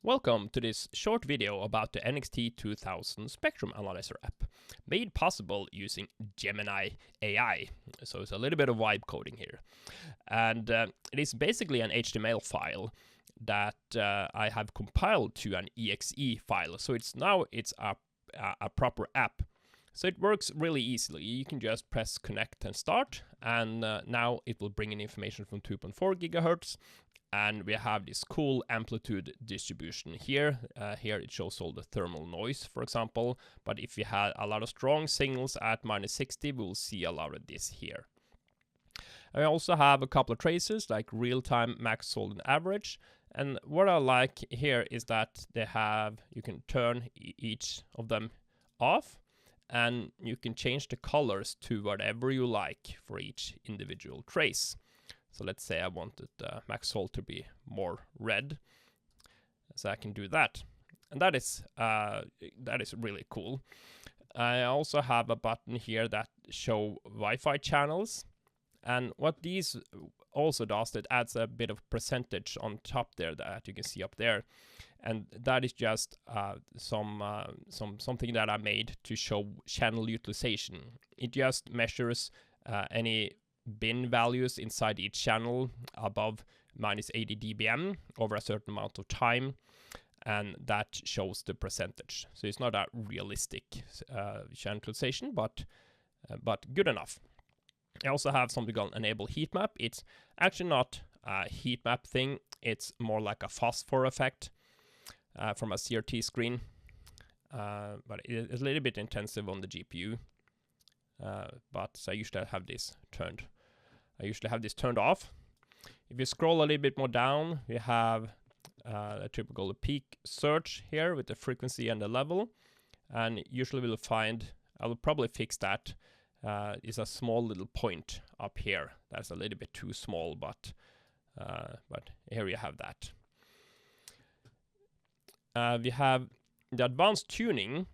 Welcome to this short video about the NXT-2000 Spectrum Analyzer app, made possible using Gemini AI. So it's a little bit of vibe coding here. And it is basically an HTML file that I have compiled to an exe file. So it's a proper app. So it works really easily. You can just press connect and start, and now it will bring in information from 2.4 gigahertz. And we have this cool amplitude distribution here. Here it shows all the thermal noise, for example. But if we had a lot of strong signals at -60, we'll see a lot of this here. I also have a couple of traces like real-time, max, sold, and average. And what I like here is that you can turn each of them off, and you can change the colors to whatever you like for each individual trace. So let's say I wanted max sold to be more red, so I can do that, and that is really cool. I also have a button here that show Wi-Fi channels, and what these also does, it adds a bit of percentage on top there that you can see up there, and that is just something that I made to show channel utilization. It just measures any bin values inside each channel above -80 dBm over a certain amount of time, and that shows the percentage. So it's not a realistic channel utilization, but good enough. I also have something called enable heat map. It's actually not a heat map thing. It's more like a phosphor effect from a CRT screen, but it's a little bit intensive on the GPU. But so I usually have this turned off. If you scroll a little bit more down, we have a typical peak search here with the frequency and the level. And usually we'll find, I will probably fix that, is a small little point up here. That's a little bit too small, but here you have that. We have the advanced tuning.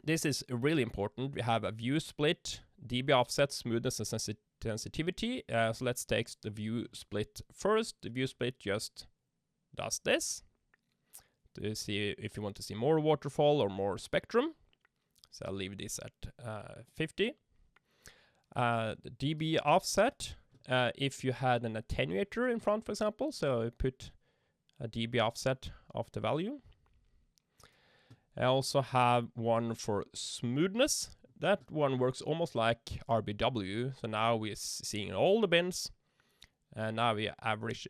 This is really important. We have a view split, dB offset, smoothness, and sensitivity. So let's take the view split first. The view split just does this to see if you want to see more waterfall or more spectrum. So I'll leave this at 50. The dB offset, if you had an attenuator in front, for example, so I put a dB offset of the value. I also have one for smoothness. That one works almost like RBW. So now we're seeing all the bins, and now we average,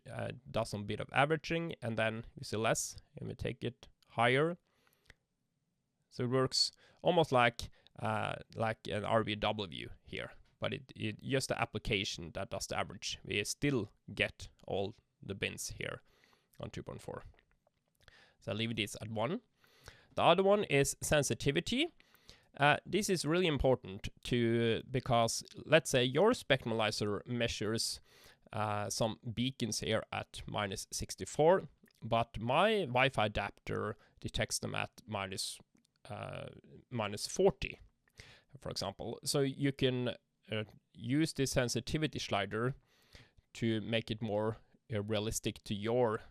does some bit of averaging, and then we see less, and we take it higher. So it works almost like an RBW here, but it just the application that does the average. We still get all the bins here on 2.4. So I'll leave this at 1. The other one is sensitivity. This is really important because let's say your spectrum analyzer measures some beacons here at -64, but my Wi-Fi adapter detects them at -40, for example. So you can use this sensitivity slider to make it more realistic to your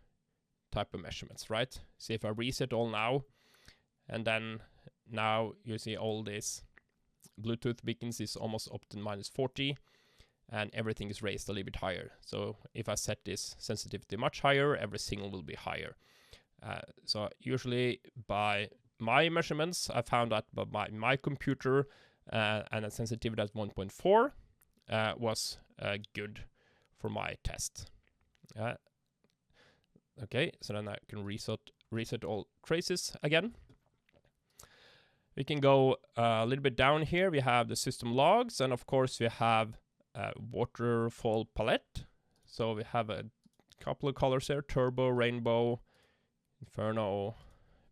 type of measurements, right? So if I reset all now, and then now you see all these Bluetooth beacons is almost up to -40, and everything is raised a little bit higher. So if I set this sensitivity much higher, every signal will be higher. So usually by my measurements, I found that by my computer and a sensitivity at 1.4 was good for my test. Okay, so then I can reset all traces again. We can go a little bit down here. We have the system logs, and of course we have a waterfall palette. So we have a couple of colors here: turbo, rainbow, inferno,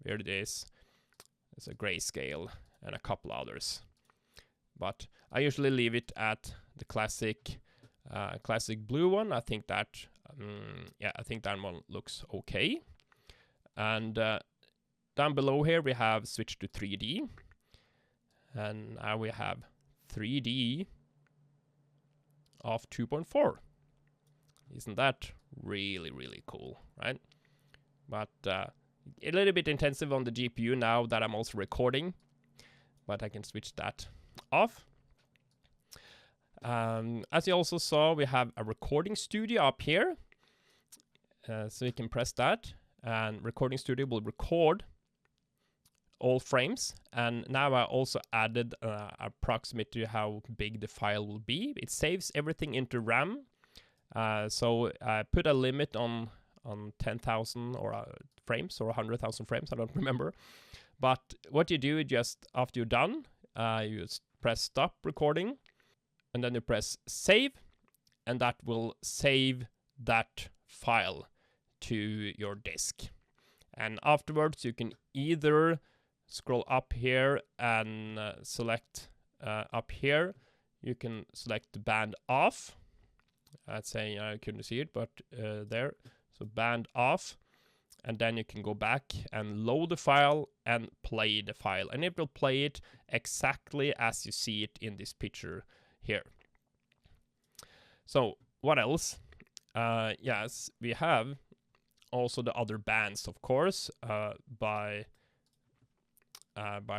where it is. There's a grayscale and a couple others. But I usually leave it at the classic blue one. I think that one looks okay. And down below here we have switched to 3D, and now we have 3D of 2.4. Isn't that really, really cool, right? But A little bit intensive on the GPU now that I'm also recording, but I can switch that off. As you also saw, we have a recording studio up here. So you can press that, and Recording Studio will record all frames. And now I also added approximately how big the file will be. It saves everything into RAM. So I put a limit on 10,000 or frames or 100,000 frames, I don't remember. But what you do, just after you're done, you just press stop recording, and then you press save, and that will save that file to your disk. And afterwards you can either scroll up here and select up here, you can select the band off. I'd say I couldn't see it, but there, so band off, and then you can go back and load the file and play the file, and it will play it exactly as you see it in this picture here. So what else? Yes, we have also the other bands, of course, by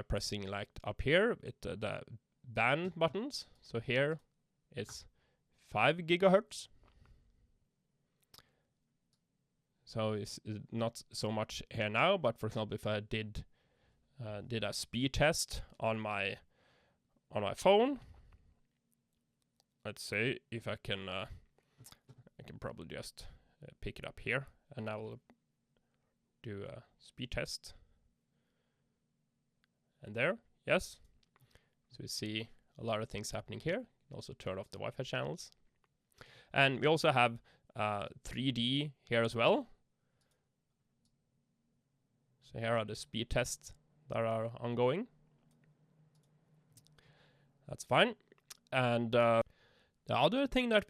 pressing like up here with the band buttons. So here it's 5 gigahertz. So it's not so much here now, but for example, if I did a speed test on my phone, let's say if I can probably just pick it up here, and I will do a speed test. And there, yes. So we see a lot of things happening here. Also turn off the Wi-Fi channels. And we also have 3D here as well. So here are the speed tests that are ongoing. That's fine. And the other thing that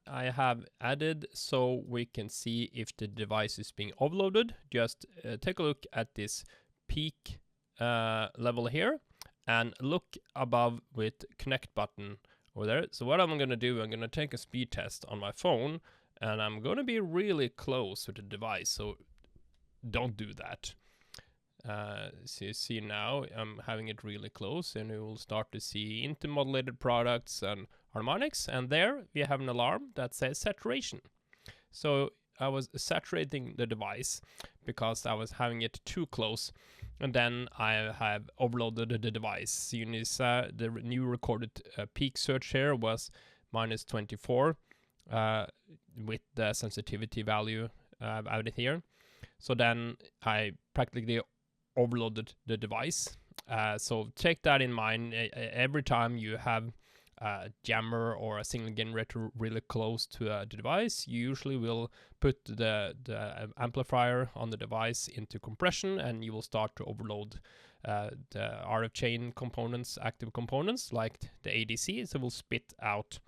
I have added so we can see if the device is being overloaded. Just take a look at this peak level here and look above with connect button over there. So what I'm going to do, I'm going to take a speed test on my phone, and I'm going to be really close to the device. So don't do that. So you see now I'm having it really close, and you will start to see intermodulated products and harmonics, and there we have an alarm that says saturation. So I was saturating the device because I was having it too close, and then I have overloaded the device. You saw the new recorded peak search here was -24 with the sensitivity value out here. So then I practically overloaded the device. So take that in mind. Every time you have a jammer or a signal generator really close to the device, you usually will put the amplifier on the device into compression, and you will start to overload the RF chain components, active components like the ADC, so it will spit out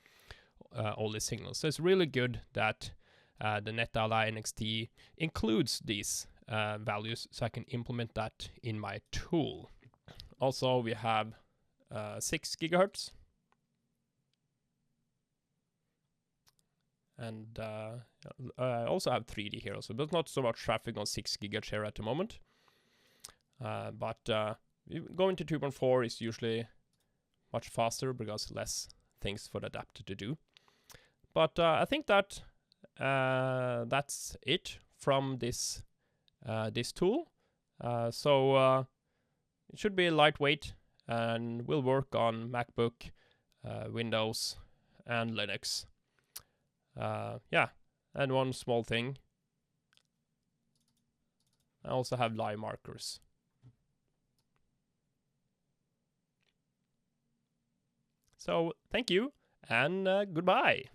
all the signals. So it's really good that the Netally NXT includes these values, so I can implement that in my tool. Also, we have 6 gigahertz. And I also have 3D here also, but not so much traffic on 6 gigahertz here at the moment. But going to 2.4 is usually much faster because less things for the adapter to do. But I think that that's it from this tool. So it should be lightweight and will work on MacBook, Windows, and Linux. Yeah, and one small thing, I also have live markers. So thank you, and goodbye.